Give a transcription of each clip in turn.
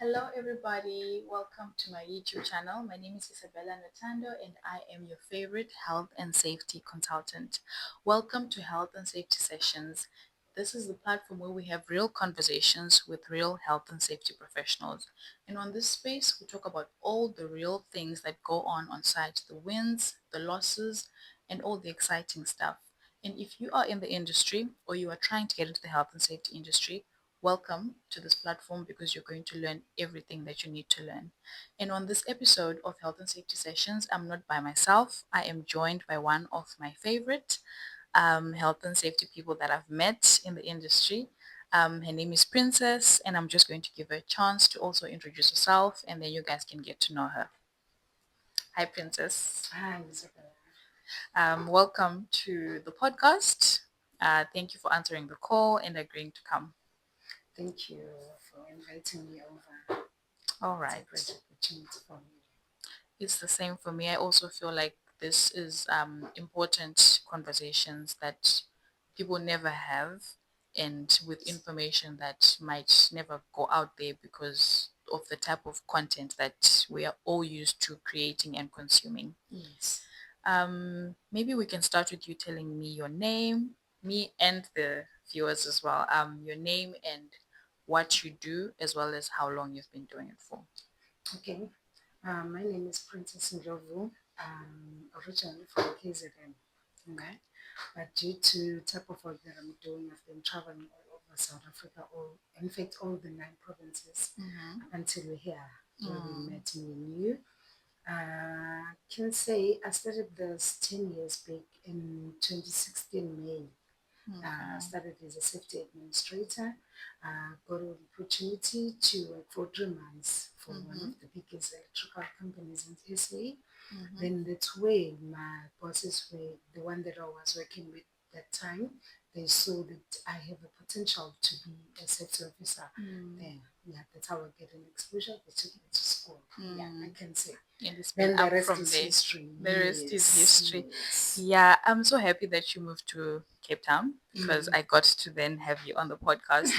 Hello, everybody. Welcome to my YouTube channel. My name is Isabella Natando, and I am your favorite health and safety consultant. Welcome to Health and Safety Sessions. This is the platform where we have real conversations with real health and safety professionals. And on this space, we talk about all the real things that go on site, the wins, the losses, and all the exciting stuff. And if you are in the industry or you are trying to get into the health and safety industry, welcome to this platform because you're going to learn everything that you need to learn. And on this episode of Health and Safety Sessions, I'm not by myself. I am joined by one of my favorite health and safety people that I've met in the industry. Her name is Princess, and I'm just going to give her a chance to also introduce herself, and then you guys can get to know her. Hi, Princess. Hi, Isabella. Welcome to the podcast. Thank you for answering the call and agreeing to come. Thank you for inviting me over. All It's a right. great opportunity for me. It's the same for me. I also feel like this is important conversations that people never have, and with information that might never go out there because of the type of content that we are all used to creating and consuming. Yes. Maybe we can start with you telling me your name, me and the viewers as well. Your name and what you do, as well as how long you've been doing it for. Okay. My name is Princess Ndlovu. Originally from KZN. Okay. But due to type of work that I'm doing, I've been traveling all over South Africa, or in fact all the 9 provinces, until we're here where we met me and you. Can say I started this 10 years back in 2016 May. I started as a safety administrator. Got an opportunity to work for 3 months for one of the biggest electrical companies in SA. Then that's where my bosses were the one that I was working with that time. They saw that I have a potential to be a safety officer there. Yeah, that's how I get an exposure. They took me to school. Yeah, I can say. And it's been Then the up rest from is there. history. The rest is Yes, history. yes. Yeah, I'm so happy that you moved to Cape Town because I got to then have you on the podcast.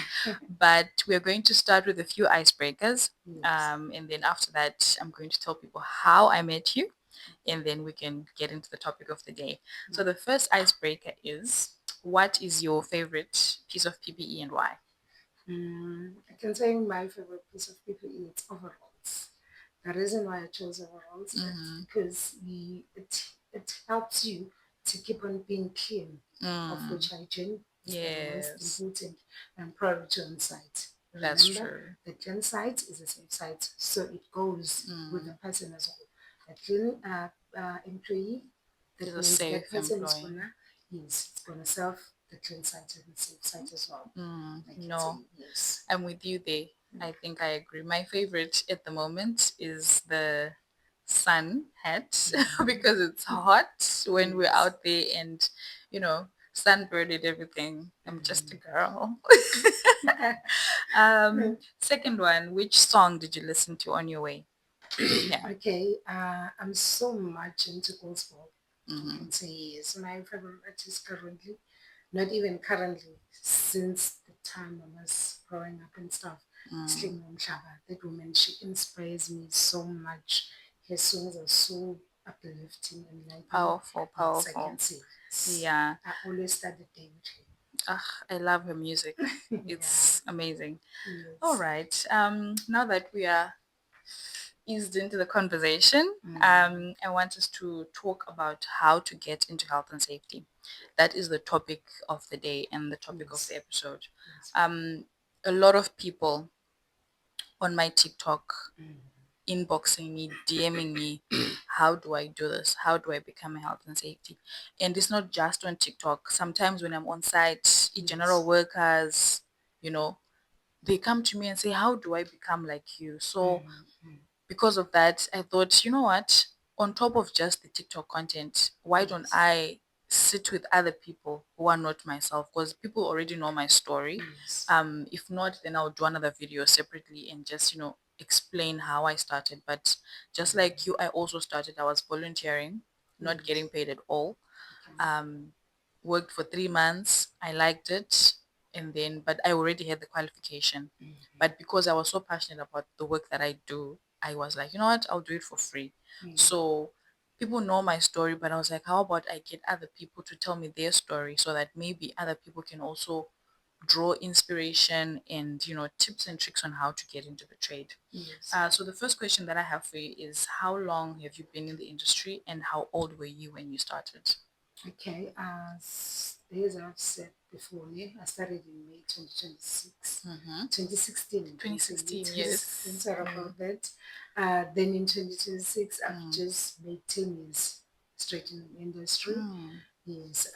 But we're going to start with a few icebreakers. Yes. And then after that, I'm going to tell people how I met you. And then we can get into the topic of the day. So the first icebreaker is, what is your favorite piece of PPE and why? I can say my favorite piece of PPE is overalls. The reason why I chose overalls is because it helps you to keep on being clean, of which hygiene is the most Yes, important and priority on site. that's Remember, true. the clean site is a safe site, so it goes with the person as well. A clean employee, Is that a means that safe person is employee. gonna, yes, it's gonna serve the clean site and the safe site as well. I can say No, yes. I'm with you there. I think I agree. My favorite at the moment is the sun hat because it's hot when we're Yes. out there and, sunbird and everything. I'm just a girl. Second one, which song did you listen to on your way? Yeah. Okay, I'm so much into gospel. I can say yes. My favorite artist currently, not even currently, since the time I was growing up and stuff, Sling Mhlaba. That woman, she inspires me so much. Her songs are so uplifting and enlightening. Powerful, Yes, I powerful. can say yes. Yeah. I always start the day with I love her music. her. It's amazing. All Yes. right. Now that we are eased into the conversation, I want us to talk about how to get into health and safety. That is the topic of the day and the topic of Yes. the episode. Yes. A lot of people on my TikTok Mm. inboxing me, DMing me, how do I do this? How do I become a health and safety? And it's not just on TikTok. Sometimes when I'm on site, general Yes. workers, you know, they come to me and say, how do I become like you? So Mm. because of that, I thought, you know what? On top of just the TikTok content, why don't Yes. I sit with other people who are not myself? Because people already know my story. Yes. If not, then I'll do another video separately and just, explain how I started. But just like you, I also started, I was volunteering, not Yes. getting paid at all. Okay. Um, Worked for 3 months. I liked it. and then but I already had the qualification. But because I was so passionate about the work that I do, I was like, you know what, I'll do it for free. So people know my story, but I was like, how about I get other people to tell me their story so that maybe other people can also draw inspiration and tips and tricks on how to get into the trade. Yes. So the first question that I have for you is, how long have you been in the industry and how old were you when you started? Okay, as I've said before, yeah, I started in May 2026. 2016, you can say 2016, 2016, yes. sorry about that. Then in 2026, I've just made 10 years straight in the industry. Yes,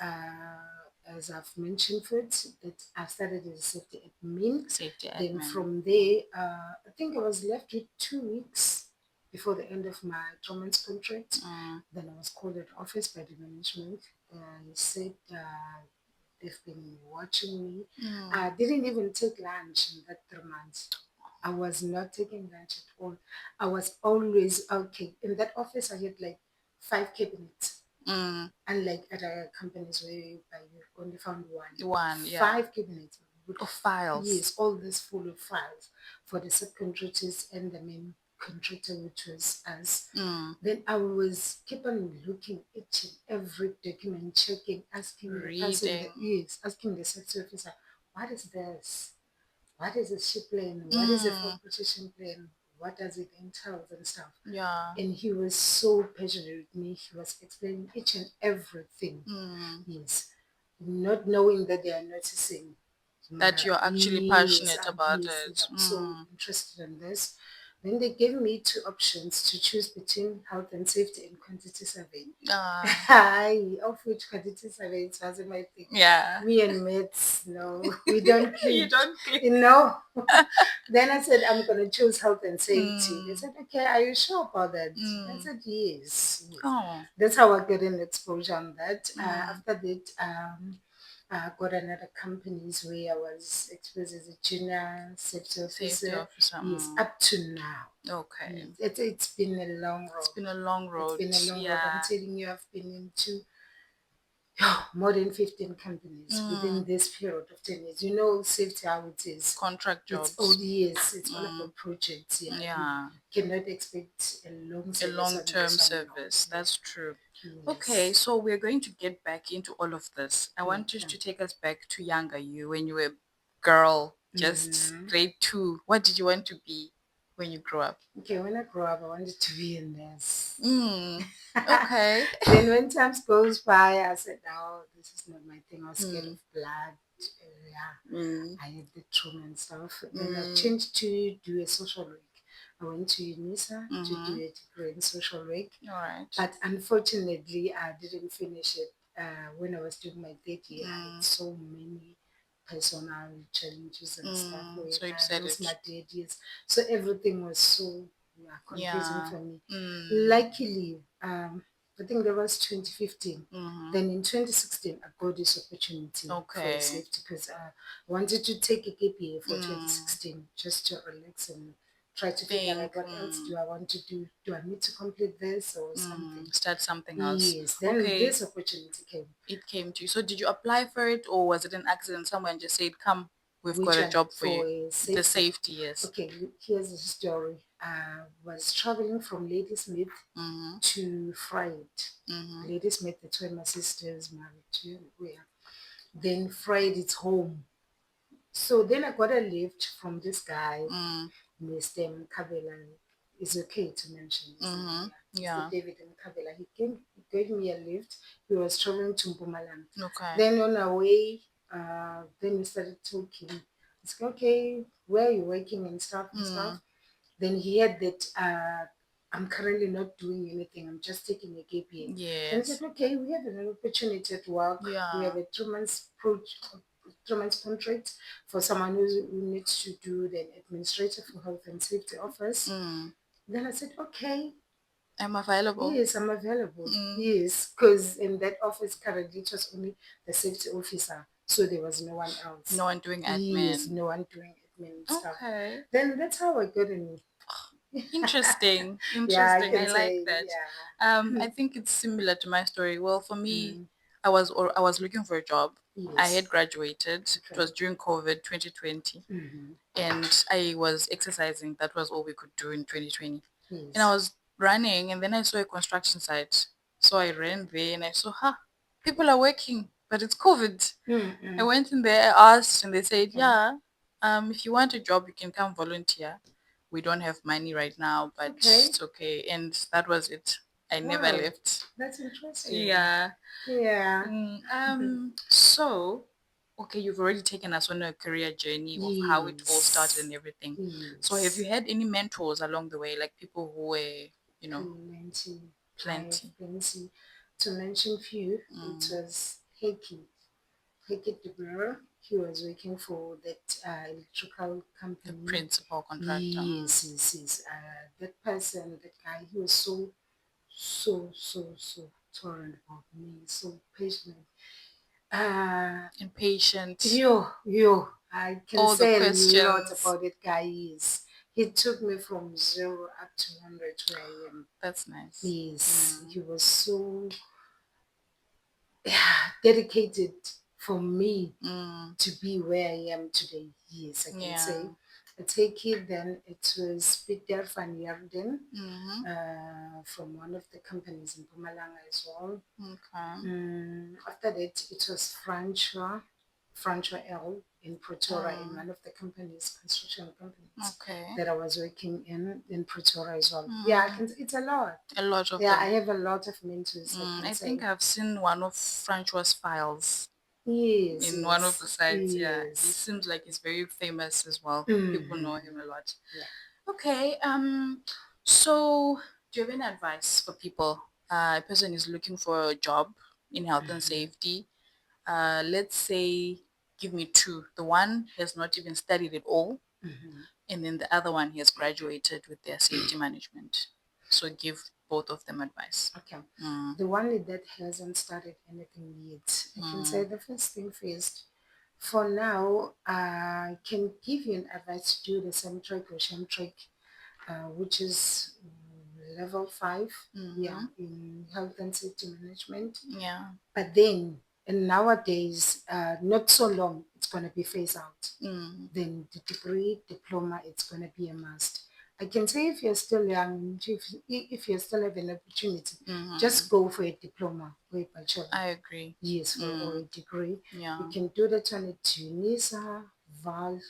as I've mentioned first, that I started as a safety admin. Safety Then admin. from there, I think I was left with 2 weeks before the end of my 2 months contract. Then I was called at office by the management. He said they've been watching me. I didn't even take lunch in that 3 months. I was not taking lunch at all. I was always okay. In that office, I had like 5 cabinets. Unlike other companies where you only found one. One, yeah. 5 cabinets. Of files. Yes, all this full of files for the subcontractors and the main contractor, which was us. Then I was keep on looking each and every document, checking, asking the person, Reading. yes, asking the safety officer, what is this? What is a ship plan? What is a full protection plan? What does it entail and stuff? Yeah. And he was so passionate with me. He was explaining each and everything. Yes. Not knowing that they are noticing That you're actually yes, passionate about yes, it. I'm so interested in this. Then they gave me two options to choose between health and safety and quantity survey. Of which quantity survey it wasn't my thing. Yeah. Me and mates, no, we don't click. You don't click. You know. Then I said I'm gonna choose health and safety. They said, okay, are you sure about that? I said yes. Oh. That's how I got an exposure on that. After that, I got another companies where I was exposed as a junior safety officer. Safety officer. Yes, up to now. Okay. It's been a long road. It's been a long road. It's been a long road. Yeah. I'm telling you, I've been into more than 15 companies within this period of 10 years. You know, safety, how it is. Contract jobs. It's all years. It's all about projects. Yeah. Yeah. You cannot expect a long service. A long-term service. That's true. Yes. Okay, so we're going to get back into all of this. I want you to take us back to younger you, when you were a girl, just grade 2. What did you want to be when you grew up? Okay, when I grew up, I wanted to be a nurse. Okay. Then when time goes by, I said, no, this is not my thing. I was scared of blood. I had the trauma and stuff. Then I changed to do a social work. I went to UNISA to do a degree in social work. All right. But unfortunately, I didn't finish it. When I was doing my third year, I had so many personal challenges and stuff. So you I decided. lost my dad, yes. So everything was so confusing for me. Luckily, I think that was 2015. Then in 2016, I got this opportunity for safety because I wanted to take a gap year for 2016 just to relax and try to figure out what else do I want to do. Do I need to complete this or something? Start something else. Yes. Then this opportunity came. It came to you. So did you apply for it, or was it an accident? Someone just said, come, we've Which got a job for you. safety? The safety, yes. Okay, here's the story. I was traveling from Ladysmith to Fried. Ladysmith, that's where my sister is married to. Where? Then Fried, it's home. So then I got a lift from this guy, Mr. Kabela. It's okay to mention his name. Yeah. Mr. David Kabela. He gave me a lift. He was traveling to Mpumalanga. Okay. Then on our way, then we started talking. It's like, okay, where are you working and stuff and stuff. Then he had that I'm currently not doing anything. I'm just taking a gap year. Yes. Then he said, okay, we have an opportunity at work. Yeah. We have a 2 months contract for someone who needs to do the administrator for health and safety office. Then I said, okay. I'm available. Yes, I'm available. Yes, because in that office currently it was only the safety officer. So there was no one else. No one doing admin. Yes, no one doing admin stuff. Okay. Then that's how I got in. Interesting. Yeah, I like that. Yeah. I think it's similar to my story. Well, for me, I was looking for a job. I Yes. had graduated. It Okay. was during COVID 2020, Mm-hmm. and I was exercising. That was all we could do in 2020. And I Yes. was running, and then I saw a construction site. So I ran there, and I saw, people are working, but it's COVID. I Mm-mm. went in there, I asked, and they said, Okay. yeah, if you want a job, you can come volunteer. We don't have money right now, but Okay. it's okay. And that was it. I never Wow. left. That's interesting. Yeah. Yeah. So, okay, you've already taken us on a career journey of how it all started Yes. and everything. So, have you Yes. had any mentors along the way, like people who were, you know, Plenty. I have plenty? plenty. To mention few, it Mm, was Heike de Boer. He was working for that electrical the company. principal contractor. Yes, yes, yes. That person, that guy, he was so tolerant about me, so patient. Uh, Impatient. I can All the say a lot questions. about that guy. Is he took me from 0 up to 100 where I am. That's nice. Yes, Mm, he was so dedicated for me mm, to be where I am today. Yes, I can yeah. say. I take it then it was Peter van Jarden Mm-hmm. from one of the companies in Pumalanga as well. Okay. After that, it was Francois L in Pretoria in Mm, one of the companies, construction companies okay. that I was working in Pretoria as well. Yeah, I Mm, can. It's a lot. a lot of Yeah, I them. have a lot of mentors. I can I think say. I've seen one of Francois' files Yes, in one of yes, the sites. Yeah, he yes. seems like he's very famous as well. People know Mm-hmm. him a lot. Yeah. Okay. So do you have any advice for people? A person is looking for a job in health and Mm-hmm. safety. Let's say, give me two. The one has not even studied at all, Mm-hmm. and then the other one has graduated with their safety management. So give both of them advice. Okay. Mm, The one that hasn't started anything yet, I can say mm, the first thing first. For now, I can give you an advice to do the same trick or sham trick, which is level 5, yeah, mm-hmm. in health and safety management. Yeah. But then, and nowadays, not so long, it's going to be phased out. Mm, Then the degree, diploma, it's going to be a must. I can say if you're still young, if you still have an opportunity, mm-hmm. just go for a diploma or a bachelor. I agree. Yes, or a Mm, degree. You yeah. can do that on a Tunisia, Val,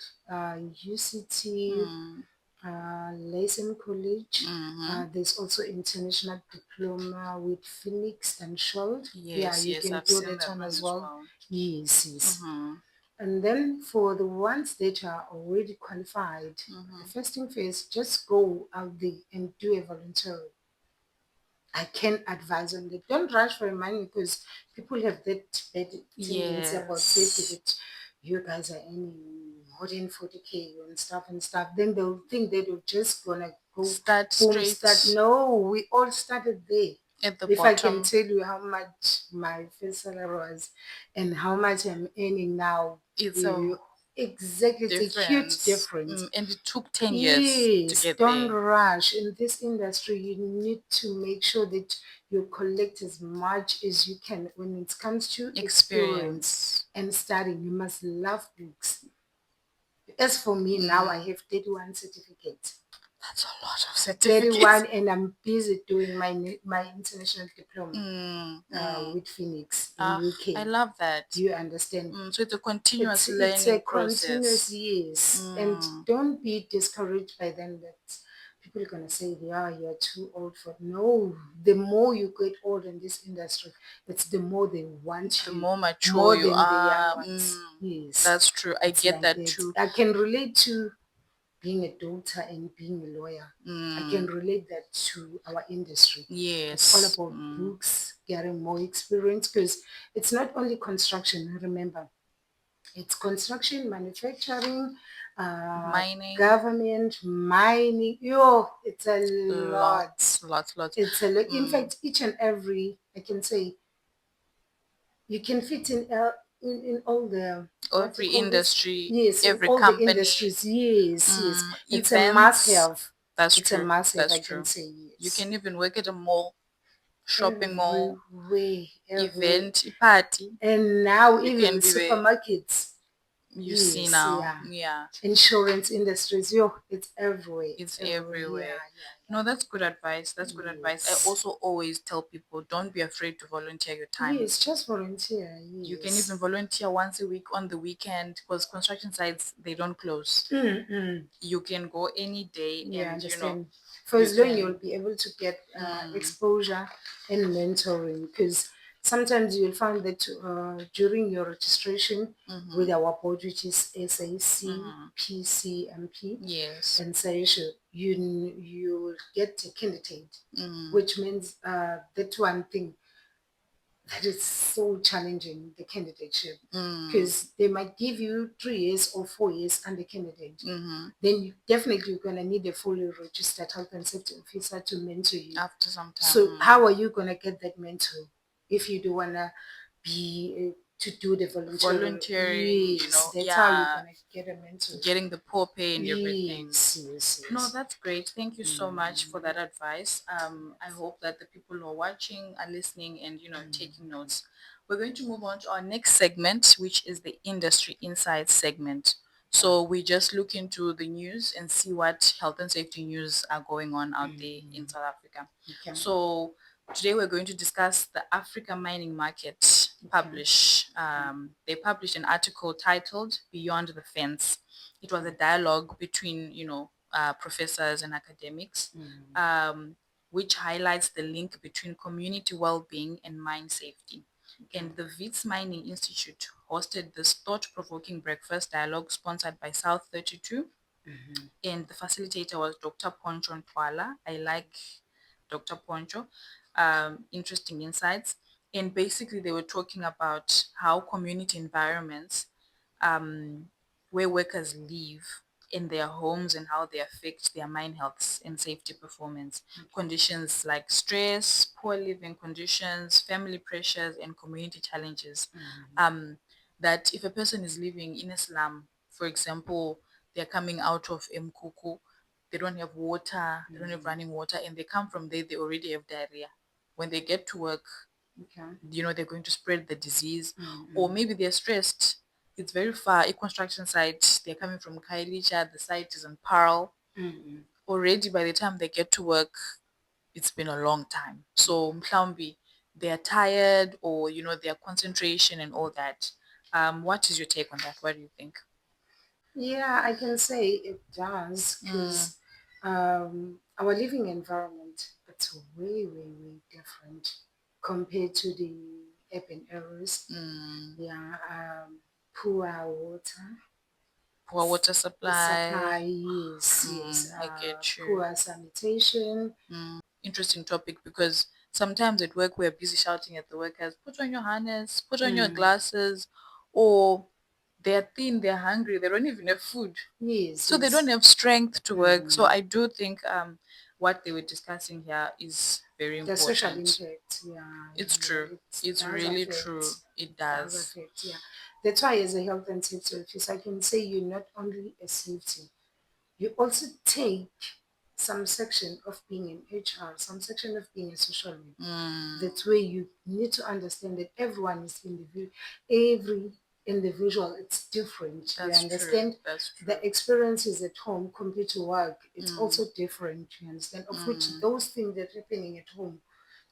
UCT, Mm, Leysen College. mm-hmm. There's also international diploma with Phoenix and Scholl. Yeah, Yes, you yes, can I've do seen that that one one as as well. well. Yes, yes. Mm-hmm. And then for the ones that are already qualified, the Mm-hmm. first thing first, just go out there and do a voluntary. I can advise on that. Don't rush for money because people have that bad tendency about safety Yes. that you guys are earning more than 40K and stuff. Then they'll think that you're just gonna go Start boom, start. straight No, we all started there. at the If I can bottom. tell you how much my first salary was and how much I'm earning now, It's a you exactly it's a huge difference. difference. And it took 10 years to Yes, get don't there. rush. In this industry, you need to make sure that you collect as much as you can. When it comes to experience Experience. and studying, you must love books. As for me now, I Mm, have 31 certificates. that's a lot of certificates. 31, and I'm busy doing my international diploma Mm, mm. with Phoenix in Ah, I UK. love that. Do you understand? So it's a continuous It's a learning continuous process. yes, and Mm, don't be discouraged by them that people are gonna say yeah you're too old for no. The more you get old in this industry, it's the more they want the you more mature more you than the young are. ones. Yes, That's true. I it's get like that that. too. I can relate to being a doctor and being a lawyer. I can Mm, relate that to our industry. It's all yes. about books, getting more experience because it's not only construction. Remember, it's construction, manufacturing, Mining, government, mining. Yo, it's a lot. lots, lots, lots. It's a lot. In Mm, fact, each and every, I can say, you can fit in all the, what you every call this? industry, Yes, in every all the company, industries. Yes, yes. It's a must events. have. That's It's a true. must have, That's I can true. say You yes. can even work at a mall shopping mall, everywhere, everywhere. event, party. And now You even can be there. supermarkets. You see Yes, now. yeah. Yeah. Insurance industries, yo, it's everywhere. It's It's everywhere. Yeah, everywhere. yeah, No, that's good advice. That's good yeah. advice. I Yes. also always tell people don't be afraid to volunteer your time. Yes, just volunteer. You can even Yes. volunteer once a week on the weekend because construction sites they don't close. Mm-mm. You can go any day Yeah, and understand. For you as long can you'll be able to get mm, exposure and mentoring, because sometimes you'll find that during your registration with mm-hmm, our board, which is SAC, mm-hmm. PCMP, Yes. and SAISHA, you will get a candidate, Mm, which means that one thing that is so challenging, the candidateship, mm, because they might give you 3 years or 4 years under candidate. mm-hmm. Then you definitely you're gonna need a fully registered health and safety officer to mentor you. After some time. So how are you gonna get that mentor if you don't wanna be to do the volunteer? Volunteering, Yes, that's how you're yeah, gonna get a mentor. getting the poor pay and everything. Yes, yes, No, yes. that's great. Thank you so much for that advice. I hope that the people who are watching are listening and taking notes. We're going to move on to our next segment, which is the industry insights segment. So we just look into the news and see what health and safety news are going on out there in South Africa. Okay. So today we're going to discuss the Africa mining market. They published an article titled "Beyond the Fence." It was a dialogue between professors and academics, which highlights the link between community well-being and mine safety. And the Wits Mining Institute hosted this thought-provoking breakfast dialogue sponsored by South 32, and the facilitator was Dr. Poncho Ntwala. I like Dr. Poncho. Interesting insights. And basically, they were talking about how community environments um, where workers live in their homes and how they affect their mind health and safety performance. Conditions like stress, poor living conditions, family pressures, and community challenges. Um, that if a person is living in a slum, for example, they're coming out of Mkuku, they don't have water, they don't have running water, and they come from there, they already have diarrhea. When they get to work, Okay. they're going to spread the disease, or maybe they're stressed. It's very far, a construction site, they're coming from Kailicha, the site is in Pearl. Already by the time they get to work, it's been a long time. So mhlawumbi they're tired, or their concentration and all that. What is your take on that? What do you think? Yeah, I can say it does, Mm, because our living environment, it's way, way, way different compared to the urban areas. mm. Yeah, poor water Poor water supply. supply, yes, yes, I get you. poor sanitation. Interesting topic, because sometimes at work we're busy shouting at the workers, put on your harness, put on your Mm, glasses, or they're thin, they're hungry, they don't even have food. yes, So they don't yes. have strength to work. So Mm. I do think what they were discussing here is very The social important. impact, yeah, It's true. it It's does really affect. true. It It does does. affect, yeah. That's why, as a health and safety officer, I can say you're not only a safety, you also take some section of being an HR, some section of being a social worker. Mm, That's where you need to understand that everyone is individual. Every individual, it's different. You that's true. understand? That's true. The experiences at home compared to work, it's Mm, also different. You understand? Of which mm. those things that are happening at home,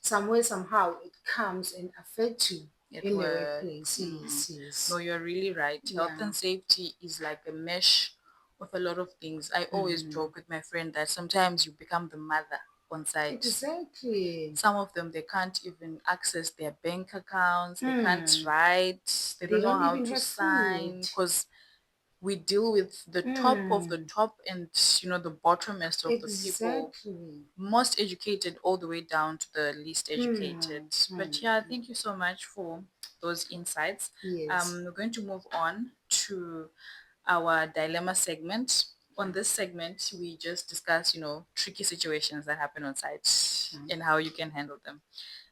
somewhere, somehow, it comes and affects you At in the work. workplace. Mm. Yes, No, yes. you're really right. Health Yeah. and safety is like a mesh of a lot of things. I always Mhm. joke with my friend that sometimes you become the mother on site. Exactly. Some of them, they can't even access their bank accounts, they can't Mm. write, they They don't know don't how even to have food. sign, because we deal with the top of the Mm. top and the bottomest of the people, Exactly. most educated all the way down to the least educated. Mm. But Mm. yeah, thank you so much for those insights. Yes. We're going to move on to our dilemma segment. On this segment, we just discuss, tricky situations that happen on site Okay. and how you can handle them.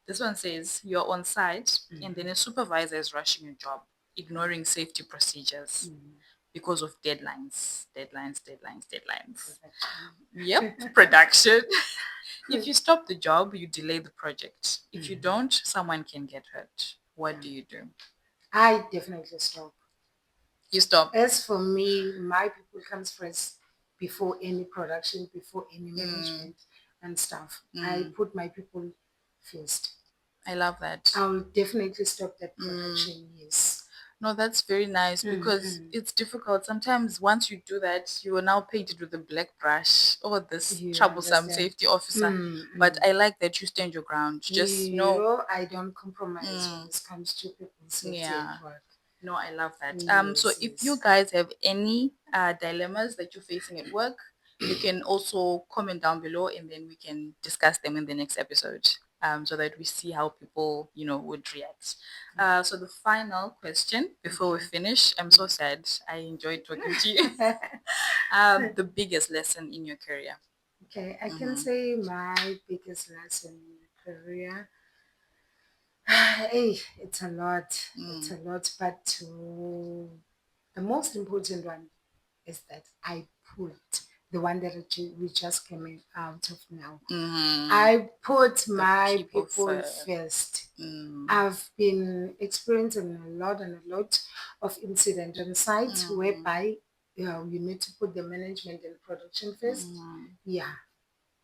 This one says you're on site and then Mm. a supervisor is rushing your job, ignoring safety procedures. Mm. because of deadlines. Yep, Production. production. If you stop the job, you delay the project. If you don't, someone can get hurt. What do Yeah. you do? I definitely stop. You stop. As for me, my people comes first before any production, before any Mm, management and stuff. I mm. put my people first. I love that. I'll definitely stop that Mm. production, yes. No, that's very nice because Mm-hmm. it's difficult. Sometimes once you do that, you are now painted with a black brush or this You troublesome understand? safety officer. But Mm-hmm. I like that you stand your ground. Just no, I don't compromise when mm, it comes to people's safety yeah. at work. No, I love that. So Yes, if you yes. guys have any dilemmas that you're facing at work, you can also comment down below and then we can discuss them in the next episode. So that we see how people, would react. So the final question before we Okay. finish, I'm so sad. I enjoyed talking to you. The biggest lesson in your career. Okay, I can Mm-hmm. say my biggest lesson in the career. Hey, it's a lot. It's Mm, a lot, but the most important one is that I put the one that we just came out of now. mm-hmm. I put The my people people first. first. Mm, I've been experiencing a lot of incident on site mm, whereby you need to put the management and production first. mm. Yeah,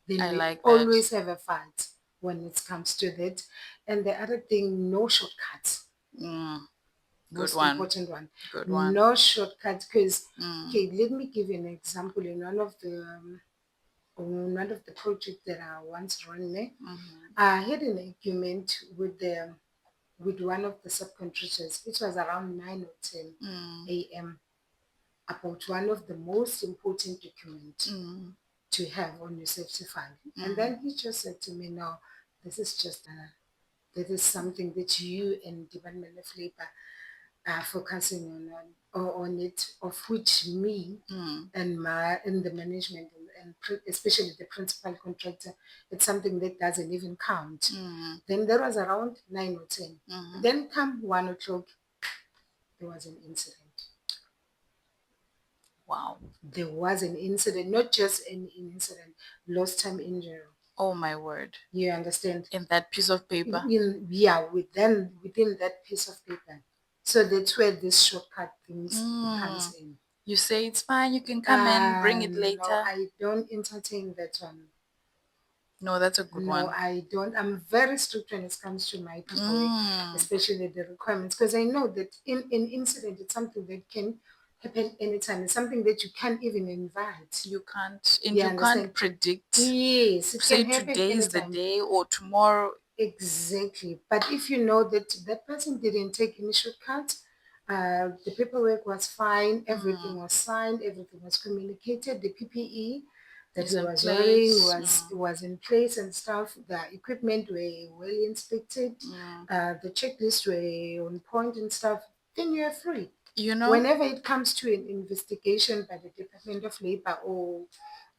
then I we like that. always have a fight when it comes to that. And the other thing, no shortcuts. Mm, good Most one. important one, Good one. no shortcuts. Because, Mm, okay, let me give you an example. In one of the projects that I once ran there, mm-hmm, I had an argument with one of the subcontractors. It was around 9 or 10 mm, a.m. about one of the most important documents mm, to have on your safety file. And mm, then he just said to me, no, this is something that you and Department of Labor are focusing on it, of which me mm, and the management and especially the principal contractor, it's something that doesn't even count. mm, Then there was around 9 or 10. mm. Then come 1 o'clock, there was an incident. Wow. There was an incident, not just an incident, lost time injury. Oh my word. You understand? In that piece of paper. Yeah, within that piece of paper. So that's where this shortcut things comes Mm. in. You say it's fine, you can come in, bring it No, later. I don't entertain that one. No, that's a good No, one. I don't. I'm very strict when it comes to my paperwork, Mm. especially the requirements, because I know that in an incident, it's something that can happen anytime. It's something that you can't even invite. You can't, and You you can't understand? predict, Yes, it say can happen today is the anytime. day or tomorrow. Exactly. But if you know that that person didn't take any shortcut, the paperwork was fine, everything Mm. was signed, everything was communicated, the PPE that Is he in was wearing place. was in place and stuff, the equipment were well inspected, Mm. the checklist were on point and stuff, then you are free. You know? Whenever it comes to an investigation by the Department of Labor or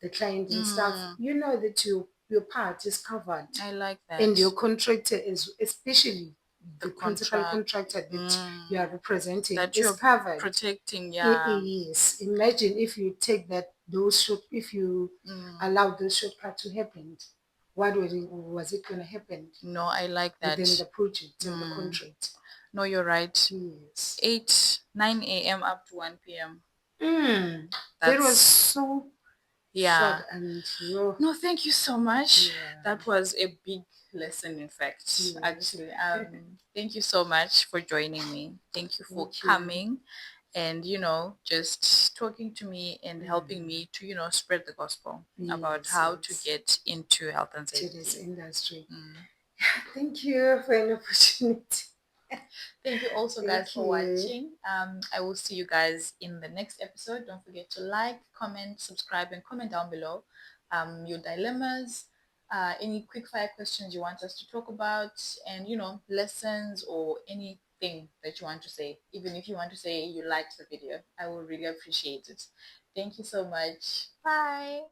the client and stuff, Mm. you know that your part is covered I like and that. your contractor is, especially The the principal contract. contractor that you are Mm. representing, That is you're covered. protecting, It yeah. is. Imagine if you take if you Mm. allow those shortcuts to happen, what was it going to happen No, I like within that. the project and the Mm. contract? No, you're right. Yes. 9 a.m. up to 1 p.m. Mm. That was That's, so short yeah. and raw. No, thank you so much. Yeah. That was a big lesson, in fact, Yes. actually. Thank you so much for joining me. Thank you for Thank you. coming and, just talking to me and helping Mm. me to, spread the gospel about Yes, how to yes. get into health and To this safety. industry. Mm. Thank you for an opportunity. Thank you also guys Thank for you. watching. I will see you guys in the next episode. Don't forget to like, comment, subscribe, and comment down below your dilemmas, any quick fire questions you want us to talk about, and lessons or anything that you want to say. Even if you want to say you liked the video, I will really appreciate it. Thank you so much. Bye.